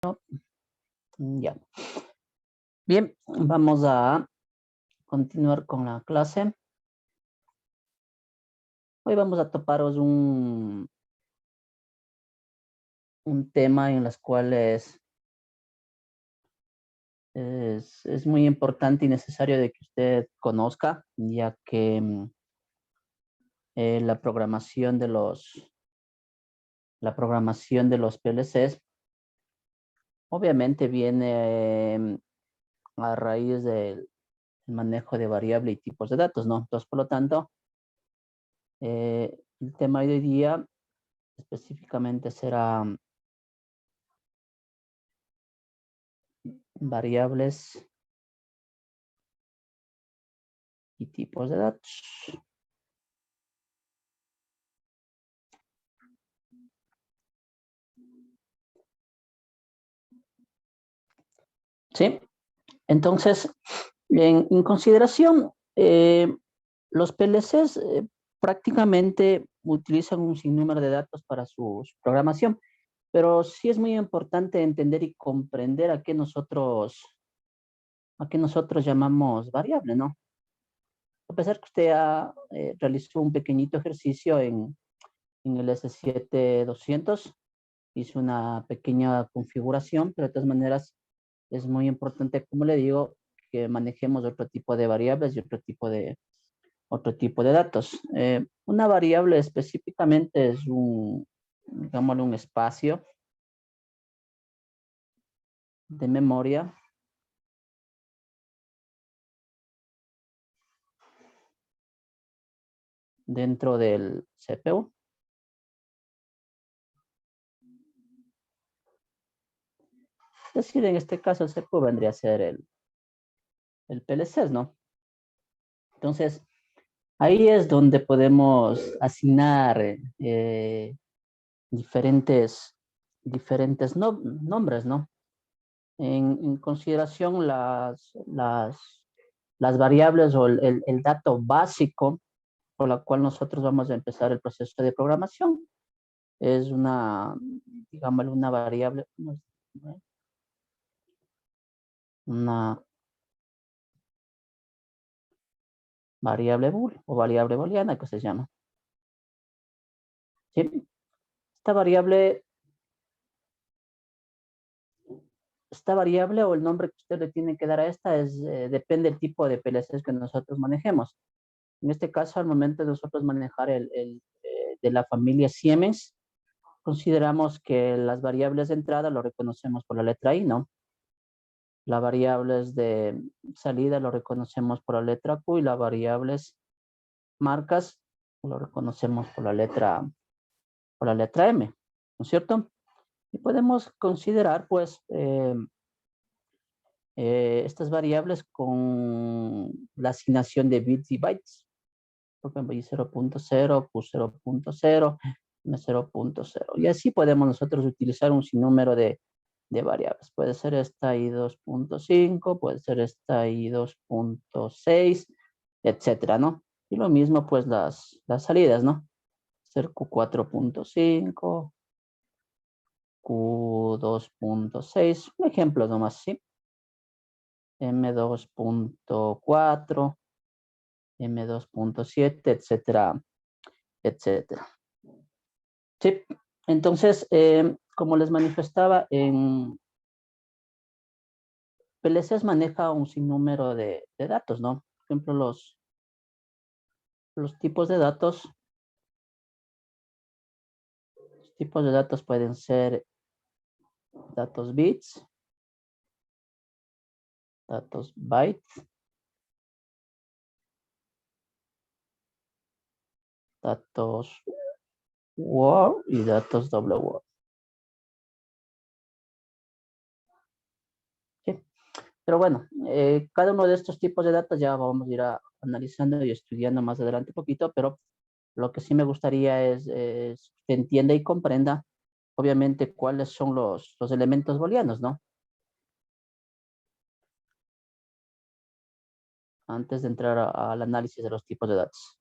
Ya. Bien, vamos a continuar con la clase. Hoy vamos a toparos un tema en los cuales es muy importante y necesario de que usted conozca, ya que la programación de los PLCs obviamente viene a raíz del manejo de variable y tipos de datos, ¿no? Entonces, por lo tanto, el tema de hoy día específicamente será variables y tipos de datos. ¿Sí? Entonces, en consideración, los PLCs prácticamente utilizan un sinnúmero de datos para su programación, pero sí es muy importante entender y comprender a qué nosotros llamamos variable, ¿no? A pesar que usted realizó un pequeñito ejercicio en el S7200, hizo una pequeña configuración, pero de todas maneras es muy importante, como le digo, que manejemos otro tipo de variables y otro tipo de datos. Una variable específicamente es digámosle, un espacio de memoria dentro del CPU. Es decir, en este caso el CPU vendría a ser el PLC, ¿no? Entonces, ahí es donde podemos asignar diferentes nombres, ¿no? En consideración las variables o el dato básico por la cual nosotros vamos a empezar el proceso de programación. Es digamos, una variable, una variable bool o variable booleana que se llama. ¿Sí? Esta variable o el nombre que usted le tiene que dar a esta depende del tipo de PLCs que nosotros manejemos. En este caso, al momento de nosotros manejar de la familia Siemens, consideramos que las variables de entrada lo reconocemos por la letra I, ¿no? Las variables de salida lo reconocemos por la letra Q y las variables marcas lo reconocemos por la letra M, ¿no es cierto? Y podemos considerar, pues, estas variables con la asignación de bits y bytes. Por ejemplo, y 0.0, Q0.0, M0.0. Y así podemos nosotros utilizar un sinnúmero de variables. Puede ser esta I2.5, puede ser esta I2.6, etcétera, ¿no? Y lo mismo, pues, las salidas, ¿no? Ser Q4.5, Q2.6, un ejemplo nomás, ¿sí? M2.4, M2.7, etcétera, etcétera. Sí, entonces, como les manifestaba, en PLCs maneja un sinnúmero de datos, ¿no? Por ejemplo, los tipos de datos. Los tipos de datos pueden ser datos bits, datos bytes, datos word y datos double word. ¿Sí? Pero bueno, cada uno de estos tipos de datos ya vamos a ir analizando y estudiando más adelante un poquito, pero lo que sí me gustaría es que entienda y comprenda, obviamente, cuáles son los elementos booleanos, ¿no? Antes de entrar al análisis de los tipos de datos.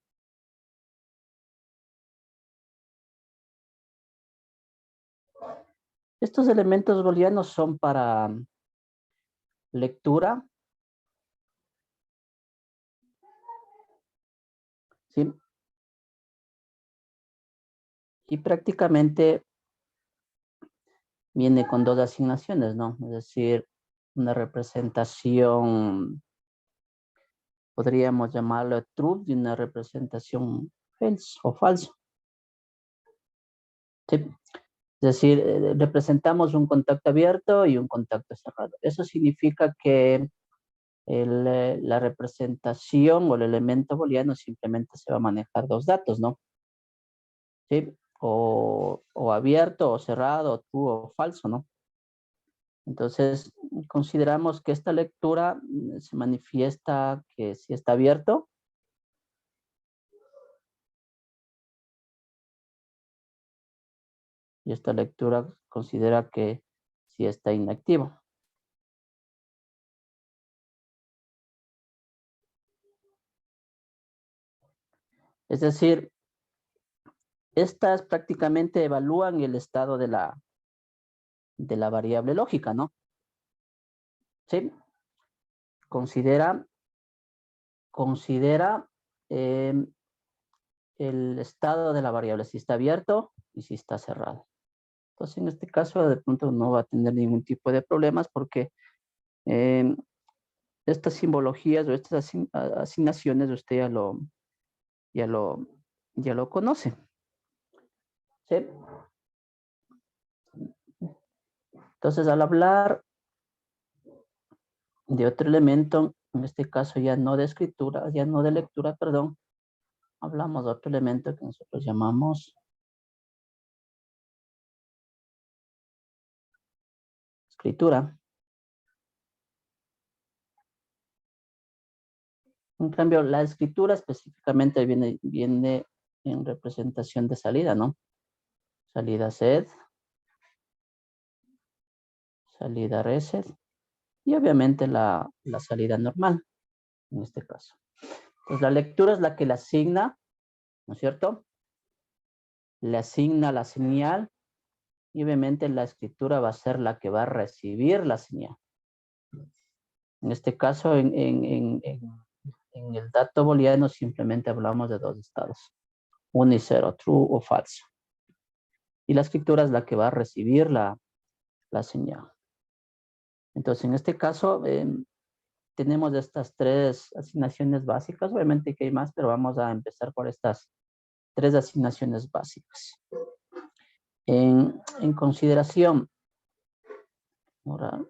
Estos elementos booleanos son para lectura, ¿sí? Y prácticamente viene con dos asignaciones, ¿no? Es decir, una representación, podríamos llamarlo true, y una representación false o falso. ¿Sí? Es decir, representamos un contacto abierto y un contacto cerrado. Eso significa que la representación o el elemento booleano simplemente se va a manejar dos datos, ¿no? ¿Sí? O abierto o cerrado, o true o falso, ¿no? Entonces, consideramos que esta lectura se manifiesta que si está abierto, y esta lectura considera que si está inactivo. Es decir, estas prácticamente evalúan el estado de la variable lógica, ¿no? ¿Sí? Considera el estado de la variable, si está abierto y si está cerrado. Entonces, en este caso, de pronto no va a tener ningún tipo de problemas porque eh, estas simbologías o estas asignaciones usted ya lo, ya lo conoce. ¿Sí? Entonces, al hablar de otro elemento, en este caso ya no de escritura, ya no de lectura, perdón, hablamos de otro elemento que nosotros llamamos escritura. En cambio, la escritura específicamente viene en representación de salida, ¿no? Salida set, salida reset y obviamente la salida normal, en este caso. Pues la lectura es la que le asigna, ¿no es cierto? Le asigna la señal y obviamente la escritura va a ser la que va a recibir la señal. En este caso, en el dato booleano simplemente hablamos de dos estados, 1 y 0, true o falso. Y la escritura es la que va a recibir la señal. Entonces, en este caso, tenemos estas tres asignaciones básicas. Obviamente que hay más, pero vamos a empezar por estas tres asignaciones básicas. En consideración, ahora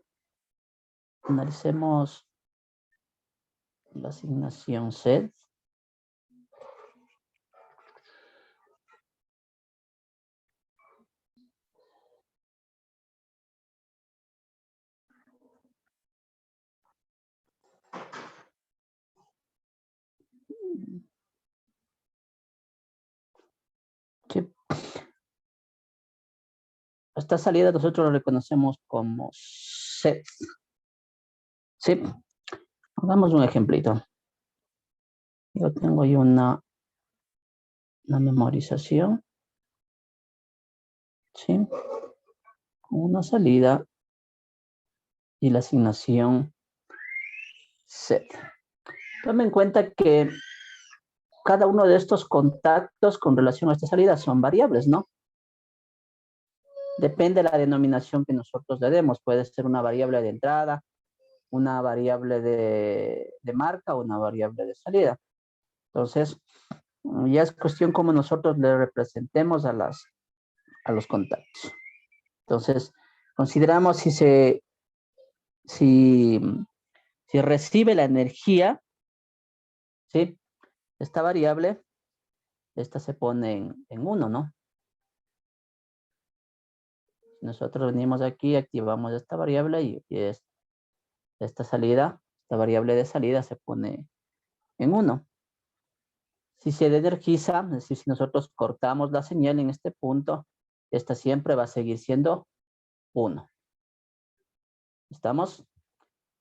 analicemos la asignación set. Sí. Esta salida nosotros lo reconocemos como set. Sí. Hagamos un ejemplito. Yo tengo ahí una memorización. ¿Sí? Con una salida y la asignación set. Tome en cuenta que cada uno de estos contactos con relación a esta salida son variables, ¿no? Depende de la denominación que nosotros le demos. Puede ser una variable de entrada, una variable de marca o una variable de salida. Entonces, ya es cuestión cómo nosotros le representemos a los contactos. Entonces, consideramos si recibe la energía, ¿sí? Esta variable, esta se pone en 1, ¿no? Nosotros venimos aquí, activamos esta variable y esta salida, esta variable de salida se pone en 1. Si se energiza, es decir, si nosotros cortamos la señal en este punto, esta siempre va a seguir siendo 1. ¿Estamos?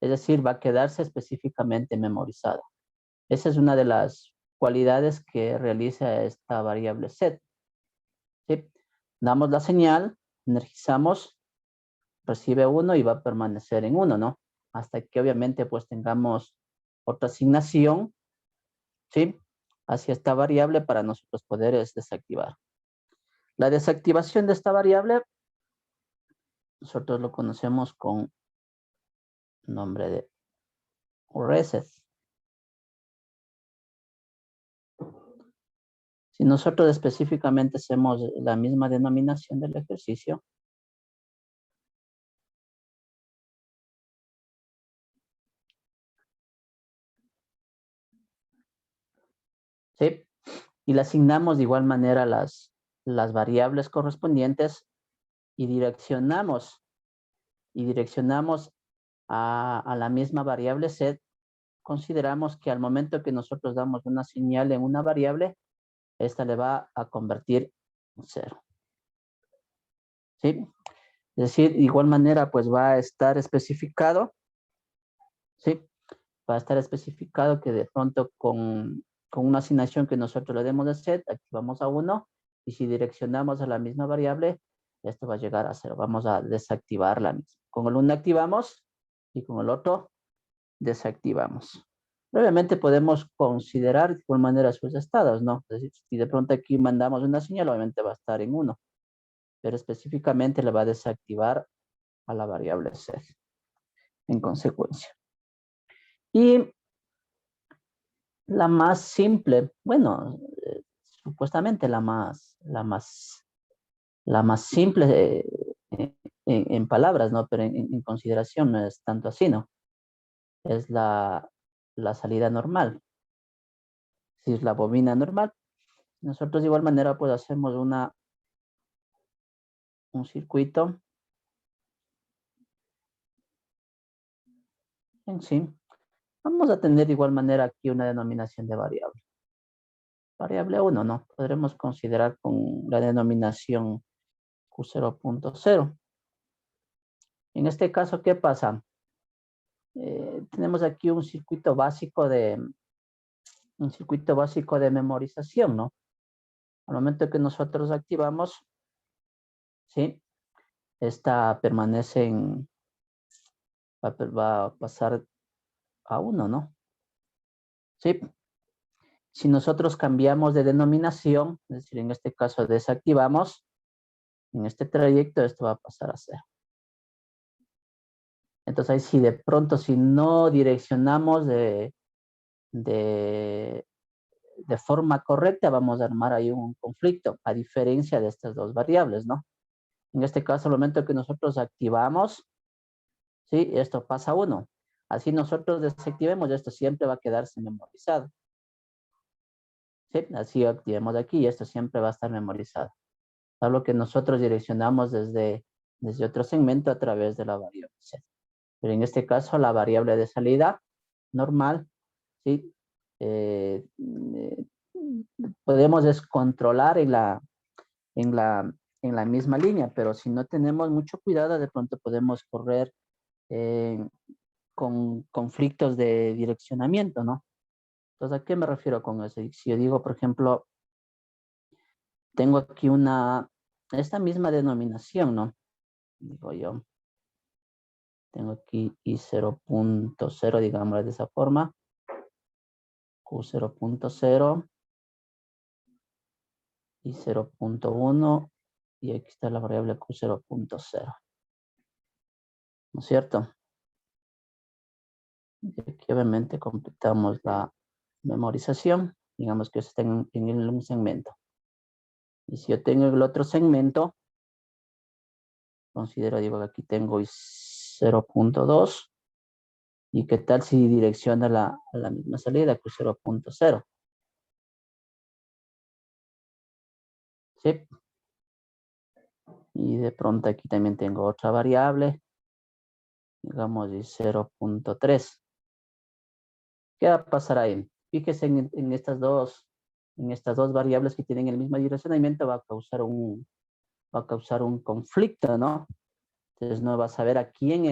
Es decir, va a quedarse específicamente memorizada. Esa es una de las cualidades que realiza esta variable set. ¿Sí? Damos la señal, energizamos recibe 1 y va a permanecer en 1, ¿no? Hasta que obviamente pues tengamos otra asignación, ¿sí? Hacia esta variable para nosotros poder desactivar. La desactivación de esta variable, nosotros lo conocemos con nombre de reset. Si nosotros específicamente hacemos la misma denominación del ejercicio, ¿sí? Y le asignamos de igual manera las variables correspondientes y direccionamos a la misma variable set, consideramos que al momento que nosotros damos una señal en una variable, esta le va a convertir en 0. ¿Sí? Es decir, de igual manera, pues va a estar especificado, ¿sí? Va a estar especificado que de pronto con una asignación que nosotros le demos de set, activamos a 1, y si direccionamos a la misma variable, esto va a llegar a 0. Vamos a desactivar la misma. Con el 1 activamos y con el otro desactivamos. Obviamente podemos considerar de igual manera sus estados, ¿no? Es decir, si de pronto aquí mandamos una señal, obviamente va a estar en 1, pero específicamente le va a desactivar a la variable set en consecuencia. Y la más simple, bueno, supuestamente la más simple en palabras, ¿no? Pero en consideración no es tanto así, ¿no? Es la salida normal. Si es la bobina normal, nosotros de igual manera pues hacemos un circuito en sí. Vamos a tener de igual manera aquí una denominación de variable. Variable 1, ¿no? Podremos considerar con la denominación Q0.0. En este caso, ¿qué pasa? Tenemos aquí un circuito básico de memorización, ¿no? Al momento que nosotros activamos, ¿sí? Esta permanece va a pasar a 1, ¿no? ¿Sí? Si nosotros cambiamos de denominación, es decir, en este caso desactivamos, en este trayecto esto va a pasar a 0. Entonces ahí si de pronto, si no direccionamos de forma correcta, vamos a armar ahí un conflicto, a diferencia de estas dos variables, ¿no? En este caso, al momento que nosotros activamos, ¿sí? Esto pasa a 1. Así nosotros desactivemos, esto siempre va a quedarse memorizado. ¿Sí? Así activemos aquí y esto siempre va a estar memorizado. Salvo que nosotros direccionamos desde otro segmento a través de la variable set. Pero en este caso, la variable de salida normal, ¿sí? Podemos descontrolar en la misma línea, pero si no tenemos mucho cuidado, de pronto podemos correr con conflictos de direccionamiento, ¿no? Entonces, ¿a qué me refiero con eso? Si yo digo, por ejemplo, tengo aquí esta misma denominación, ¿no? Digo yo, tengo aquí I0.0, digamos de esa forma, Q0.0, I0.1, y aquí está la variable Q0.0, ¿no es cierto? Y aquí obviamente completamos la memorización, digamos que está en un segmento. Y si yo tengo el otro segmento, considero, digo, que aquí tengo 0.2. ¿Y qué tal si direcciona a la misma salida, Q0.0? ¿Sí? Y de pronto aquí también tengo otra variable, digamos de 0.3. ¿Qué va a pasar ahí? Fíjese en estas dos variables que tienen el mismo direccionamiento, va a causar un conflicto, ¿no? Entonces no va a saber a quién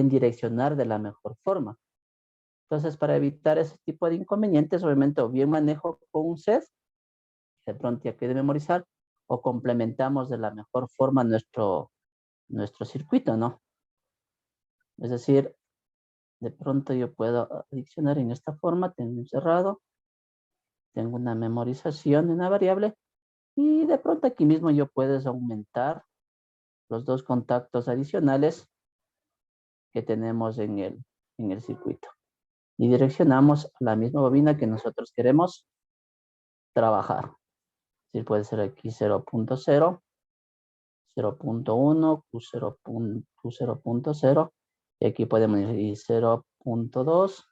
direccionar de la mejor forma. Entonces, para evitar ese tipo de inconvenientes, obviamente, o bien manejo con un set, de pronto ya quede memorizar, o complementamos de la mejor forma nuestro nuestro circuito, ¿no? Es decir, de pronto yo puedo adicionar en esta forma, tengo un cerrado, tengo una memorización de una variable, y de pronto aquí mismo yo puedo aumentar los dos contactos adicionales que tenemos en el circuito. Y direccionamos a la misma bobina que nosotros queremos trabajar. Es decir, puede ser aquí 0.0, 0.1, Q0.0, y aquí podemos ir 0.2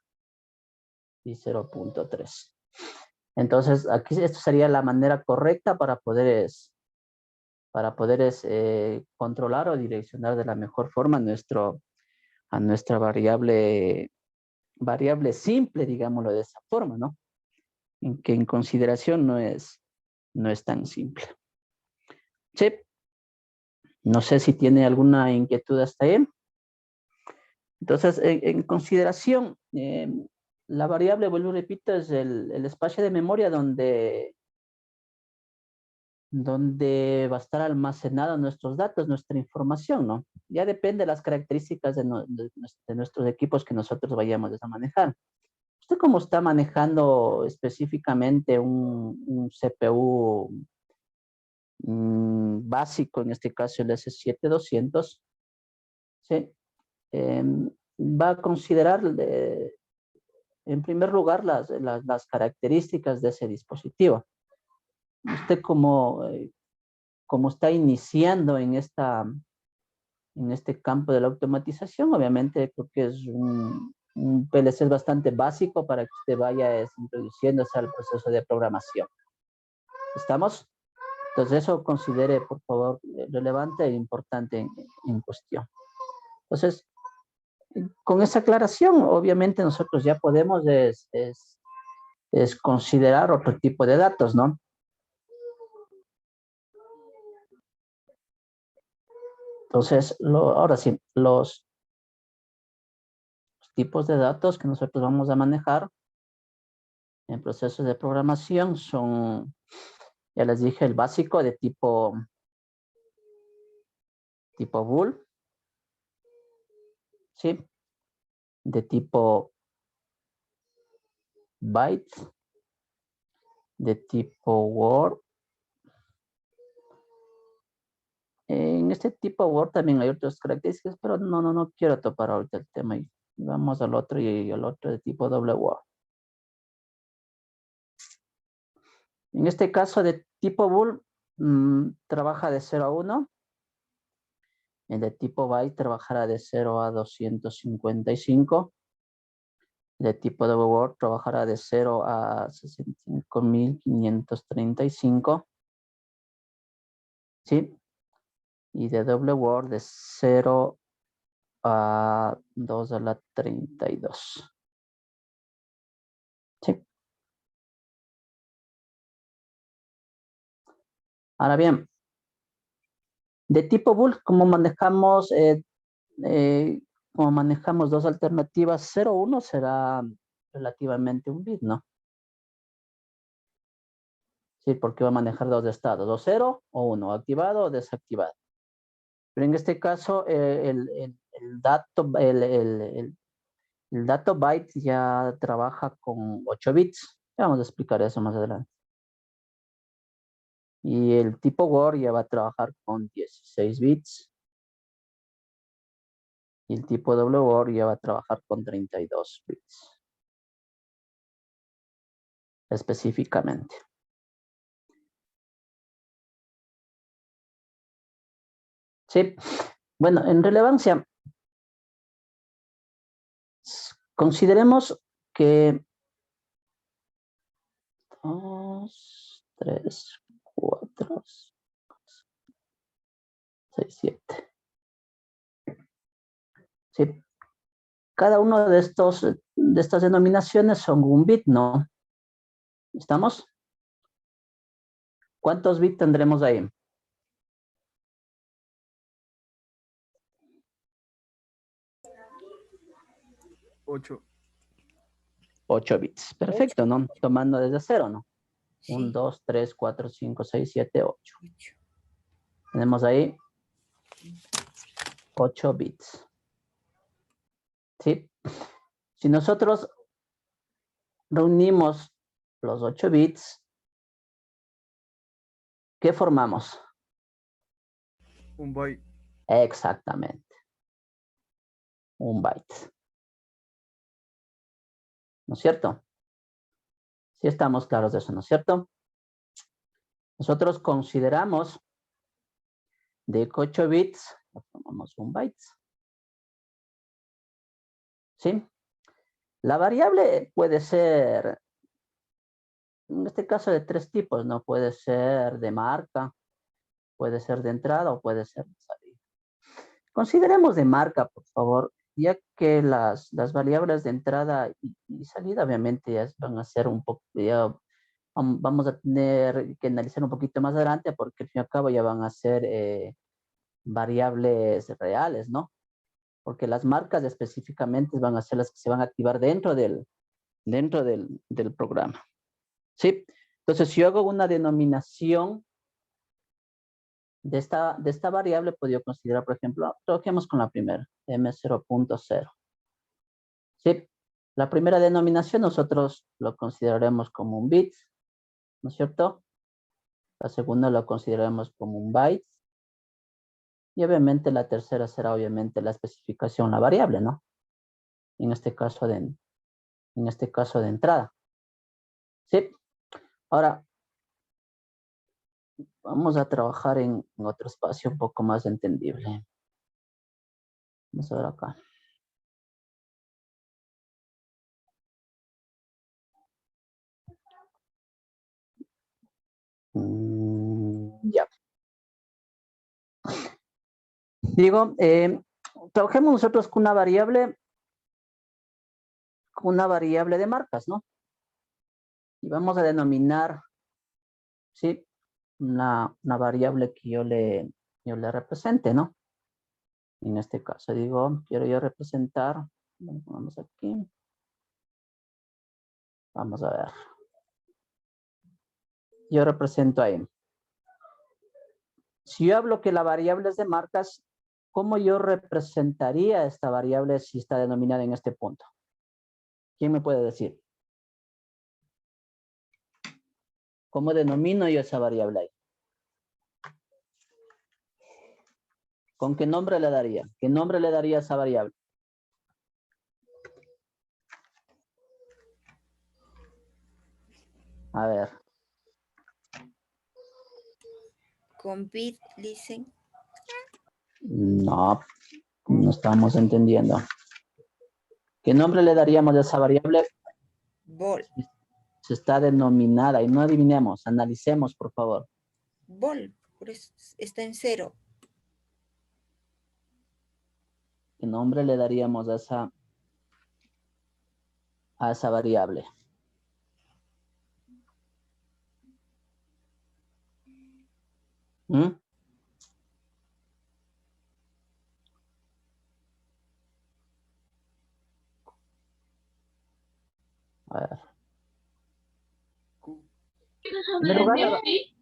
y 0.3. Entonces, aquí esto sería la manera correcta para poder controlar o direccionar de la mejor forma a nuestra variable simple, digámoslo de esa forma, ¿no? En que en consideración no es tan simple. Sí. No sé si tiene alguna inquietud hasta ahí. Entonces, en consideración, la variable, vuelvo y repito, es el espacio de memoria donde va a estar almacenado nuestros datos, nuestra información, ¿no? Ya depende de las características de nuestros equipos que nosotros vayamos a manejar. ¿Usted cómo está manejando específicamente un CPU básico, en este caso el S7200? ¿Sí? Va a considerar, en primer lugar, las características de ese dispositivo. Usted como está iniciando en este campo de la automatización, obviamente creo que es un PLC bastante básico para que usted vaya introduciéndose al proceso de programación. ¿Estamos? Entonces eso considere, por favor, relevante e importante en cuestión. Entonces, con esa aclaración, obviamente nosotros ya podemos considerar otro tipo de datos, ¿no? Entonces, ahora sí, los tipos de datos que nosotros vamos a manejar en procesos de programación son, ya les dije, el básico de tipo bool, ¿sí? De tipo byte, de tipo word. En este tipo Word también hay otras características, pero no quiero topar ahorita el tema. Y vamos al otro y al otro de tipo Word. En este caso de tipo bool, trabaja de 0 a 1. El de tipo byte trabajará de 0 a 255. De tipo Word trabajará de 0 a 65.535. ¿Sí? Y de Word de 0 a 2 a la 32. ¿Sí? Ahora bien, de tipo bool, como manejamos dos alternativas, 0, 1 será relativamente un bit, ¿no? Sí, porque va a manejar dos estados, o 0 o 1, activado o desactivado. Pero en este caso, el dato byte ya trabaja con 8 bits. Ya vamos a explicar eso más adelante. Y el tipo Word ya va a trabajar con 16 bits. Y el tipo WORD ya va a trabajar con 32 bits. Específicamente. Sí. Bueno, en relevancia, consideremos que 2, 3, 4, 6, 7. Sí. Cada uno de estas denominaciones son un bit, ¿no? ¿Estamos? ¿Cuántos bits tendremos ahí? 8. 8 bits. Perfecto, ¿no? Tomando desde 0, ¿no? Sí. 1, 2, 3, 4, 5, 6, 7, 8. Tenemos ahí 8 bits. ¿Sí? Si nosotros reunimos los 8 bits, ¿qué formamos? Un byte. Exactamente. Un byte. ¿No es cierto? Sí estamos claros de eso, ¿no es cierto? Nosotros consideramos de 8 bits, formamos un byte. ¿Sí? La variable puede ser, en este caso, de 3 tipos, ¿no? Puede ser de marca, puede ser de entrada o puede ser de salida. Consideremos de marca, por favor, ya que las variables de entrada y salida obviamente ya van a ser un poco, ya vamos a tener que analizar un poquito más adelante porque al fin y al cabo ya van a ser variables reales, ¿no? Porque las marcas específicamente van a ser las que se van a activar dentro del programa. ¿Sí? Entonces, si yo hago una denominación de esta variable, pues yo considerar, por ejemplo, trabajemos con la primera, M0.0. ¿Sí? La primera denominación nosotros lo consideraremos como un bit, ¿no es cierto? La segunda lo consideraremos como un byte. Y obviamente la tercera será obviamente la especificación, la variable, ¿no? En este caso de entrada. ¿Sí? Ahora, vamos a trabajar en otro espacio un poco más entendible. Vamos a ver acá. Ya. Digo, trabajemos nosotros con una variable de marcas, ¿no? Y vamos a denominar, ¿sí? Una variable que yo le represente, ¿no? En este caso, digo, quiero yo representar, vamos aquí. Vamos a ver. Yo represento ahí. Si yo hablo que la variable es de marcas, ¿cómo yo representaría esta variable si está denominada en este punto? ¿Quién me puede decir? ¿Cómo denomino yo esa variable ahí? ¿Con qué nombre le daría? ¿Qué nombre le daría a esa variable? A ver. Con bit listen. No, no estamos entendiendo. ¿Qué nombre le daríamos a esa variable? Bol. Si está denominada y no adivinemos, analicemos, por favor. Bol. Por eso está en 0. ¿Qué nombre le daríamos a esa variable? ¿Mm? A ver.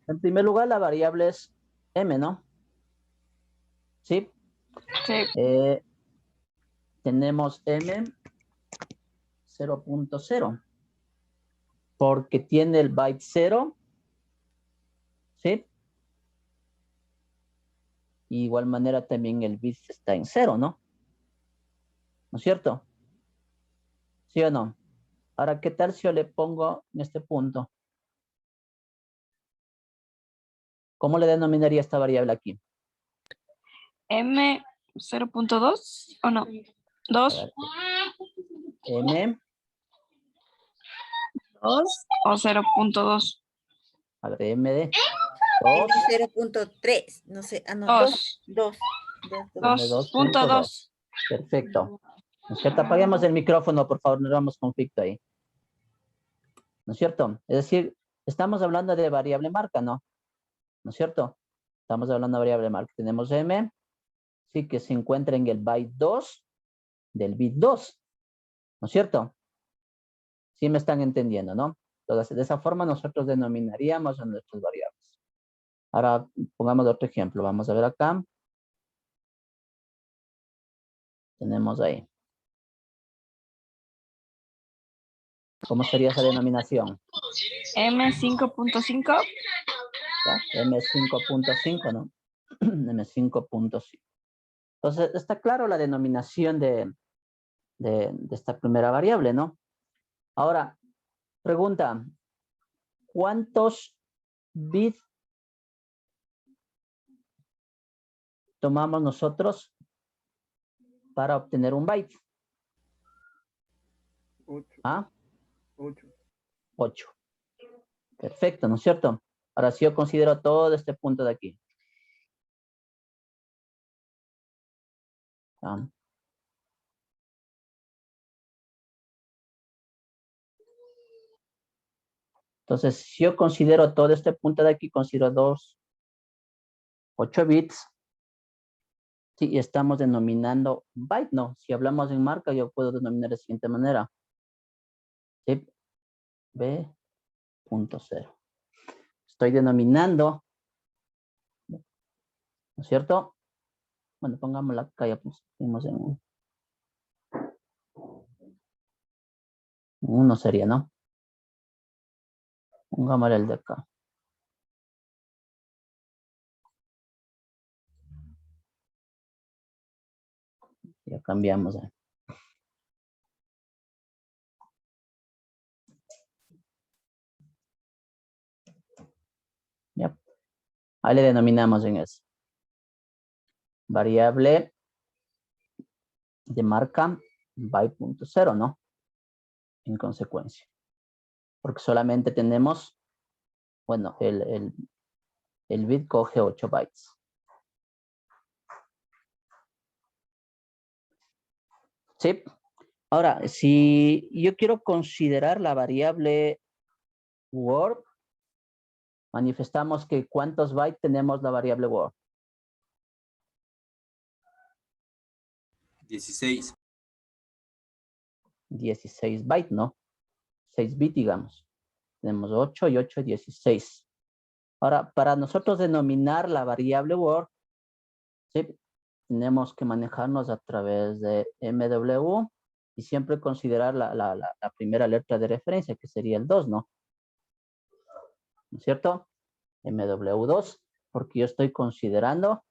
En primer lugar, la variable es m, ¿no? ¿Sí? Sí. Tenemos m 0.0 porque tiene el byte 0, ¿sí? Y igual manera también el bit está en 0, ¿no? ¿No es cierto? ¿Sí o no? Ahora, ¿qué tal si yo le pongo en este punto? ¿Cómo le denominaría esta variable aquí? M 0.2 o no. 2. A ver, M, 2 o 0.2. a ver, M de 2, 0.3. No sé. Ah, no. 2. 2. 2.2. Perfecto. ¿No es cierto? Apaguemos el micrófono, por favor, no damos conflicto ahí. ¿No es cierto? Es decir, estamos hablando de variable marca, ¿no? ¿No es cierto? Estamos hablando de variable marca. Tenemos M, sí, que se encuentra en el byte 2 del bit 2. ¿No es cierto? Sí me están entendiendo, ¿no? Entonces, de esa forma nosotros denominaríamos a nuestras variables. Ahora, pongamos otro ejemplo. Vamos a ver acá. tenemos ahí. ¿Cómo sería esa denominación? M5.5. ¿Ya? M5.5, ¿no? M5.5. Entonces, está claro la denominación de esta primera variable, ¿no? Ahora, pregunta, ¿cuántos bits tomamos nosotros para obtener un byte? 8. ¿Ah? 8. 8. Perfecto, ¿no es cierto? Ahora, si yo considero todo este punto de aquí. ¿Ah? Entonces, si yo considero todo este punto de aquí, considero 8 bits. Sí, y estamos denominando byte, no. Si hablamos en marca, yo puedo denominar de la siguiente manera. Sí, B.0. Estoy denominando, ¿no es cierto? Bueno, pongámosla acá, ya pusimos en 1 sería, ¿no? Pongámosle el de acá. Ya cambiamos. Ya. Ahí le denominamos en eso. Variable de marca byte.0, ¿no? En consecuencia. Porque solamente tenemos, bueno, el bit coge 8 bytes. ¿Sí? Ahora, si yo quiero considerar la variable word, manifestamos que cuántos bytes tenemos la variable word. 16. 16 bytes, ¿no? 6 bits, digamos. Tenemos 8 y 8, 16. Ahora, para nosotros denominar la variable word, ¿sí? Tenemos que manejarnos a través de MW y siempre considerar la primera letra de referencia, que sería el 2, ¿no? ¿No es cierto? MW2, porque yo estoy considerando,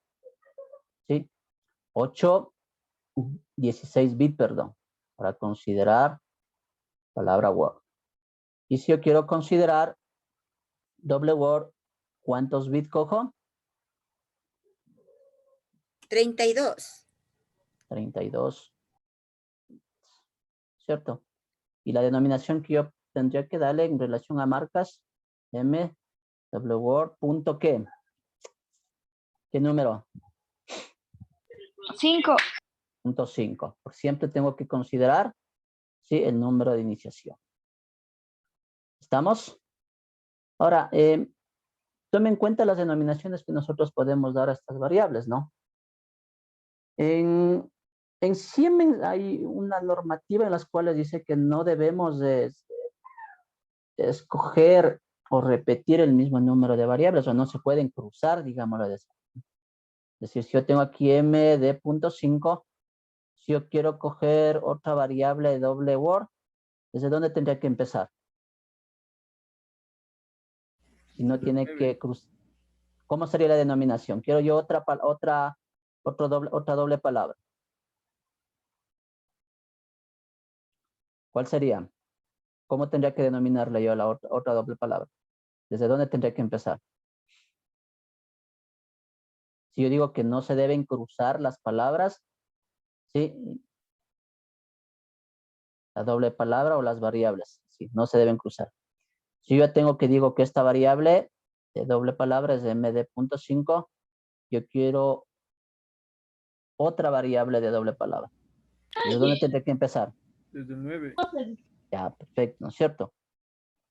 ¿sí? 8, 16 bits, perdón, para considerar palabra word. Y si yo quiero considerar doble word, ¿cuántos bits cojo? 32. 32, ¿cierto? Y la denominación que yo tendría que darle en relación a marcas, MWord, punto ¿qué? ¿Qué número? 5. Punto 5. Por siempre tengo que considerar, ¿sí? El número de iniciación. ¿Estamos? Ahora, tome en cuenta las denominaciones que nosotros podemos dar a estas variables, ¿no? En Siemens hay una normativa en las cuales dice que no debemos de escoger o repetir el mismo número de variables o no se pueden cruzar, digámoslo de esa. Es decir, si yo tengo aquí m de punto 5, si yo quiero coger otra variable de doble word, ¿desde dónde tendría que empezar? Si no tiene que cruzar. ¿Cómo sería la denominación? Quiero yo otra doble palabra. ¿Cuál sería? ¿Cómo tendría que denominarle yo la otra doble palabra? ¿Desde dónde tendría que empezar? Si yo digo que no se deben cruzar las palabras, ¿sí? La doble palabra o las variables, ¿sí? No se deben cruzar. Si yo tengo que digo que esta variable de doble palabra es de md.5, yo quiero otra variable de doble palabra. ¿Desde dónde tendré que empezar? Desde el 9. Ya, perfecto, ¿no es cierto?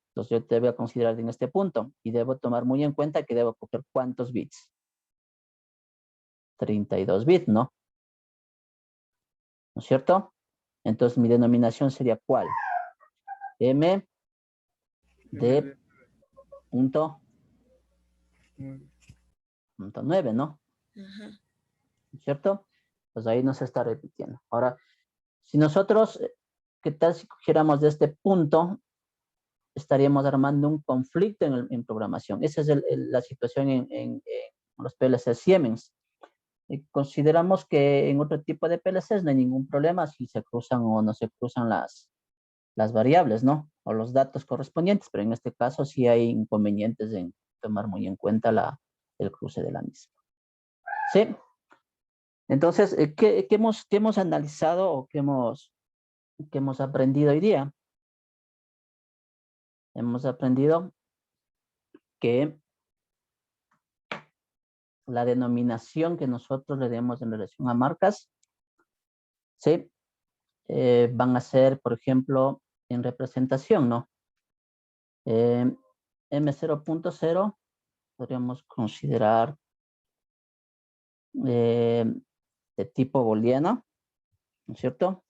Entonces yo te voy a considerar en este punto y debo tomar muy en cuenta que debo coger ¿cuántos bits? 32 bits, ¿no? ¿No es cierto? Entonces mi denominación sería ¿cuál? M de punto 9, ¿no? Ajá. ¿No es cierto? pues ahí no se está repitiendo. Ahora, si nosotros, ¿qué tal si cogiéramos de este punto? Estaríamos armando un conflicto en programación. Esa es la situación en los PLC Siemens. Consideramos que en otro tipo de PLCs no hay ningún problema si se cruzan o no se cruzan las variables, ¿no? O los datos correspondientes, pero en este caso sí hay inconvenientes en tomar muy en cuenta el cruce de la misma. ¿Sí? Entonces, ¿qué hemos analizado o qué hemos aprendido hoy día? Hemos aprendido que la denominación que nosotros le demos en relación a marcas, ¿sí? Van a ser, por ejemplo, en representación, ¿no? M0.0 podríamos considerar de tipo booleano, ¿no es cierto?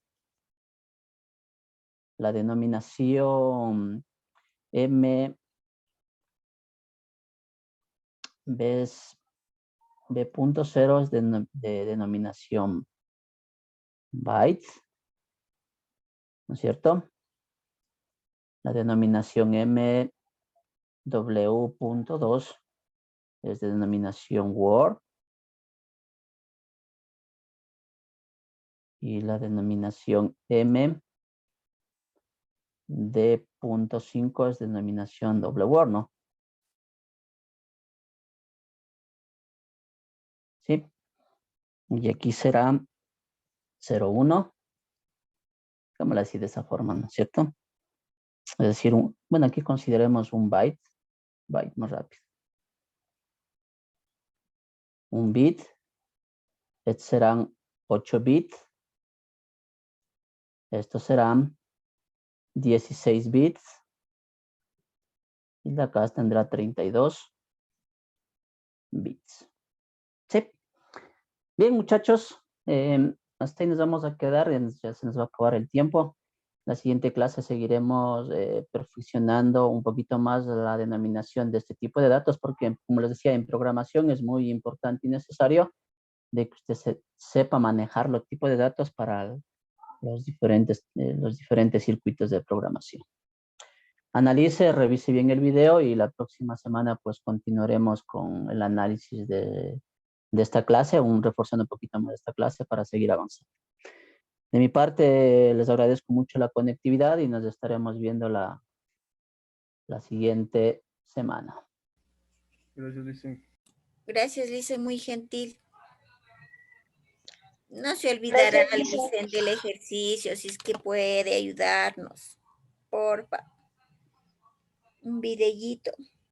La denominación M B.0 es de denominación byte, ¿no es cierto? La denominación MW.2 es de denominación word. Y la denominación M D.5 es denominación doble word, ¿no? ¿Sí? Y aquí será 01. Vamos a decir de esa forma, ¿no es cierto? Es decir, bueno, aquí consideremos un byte más rápido. Un bit, estos serán 8 bits. Estos serán 16 bits. Y de acá tendrá 32 bits. ¿Sí? Bien, muchachos, hasta ahí nos vamos a quedar, ya se nos va a acabar el tiempo. La siguiente clase seguiremos perfeccionando un poquito más la denominación de este tipo de datos, porque como les decía, en programación es muy importante y necesario de que usted sepa manejar los tipos de datos para los diferentes circuitos de programación. Analice, revise bien el video y la próxima semana pues continuaremos con el análisis de esta clase, reforzando un poquito más de esta clase para seguir avanzando. De mi parte, les agradezco mucho la conectividad y nos estaremos viendo la siguiente semana. Gracias, Licen. Gracias, Licen, muy gentil. No se olvidará, Licen, del ejercicio, si es que puede ayudarnos. Porfa. Un videíto.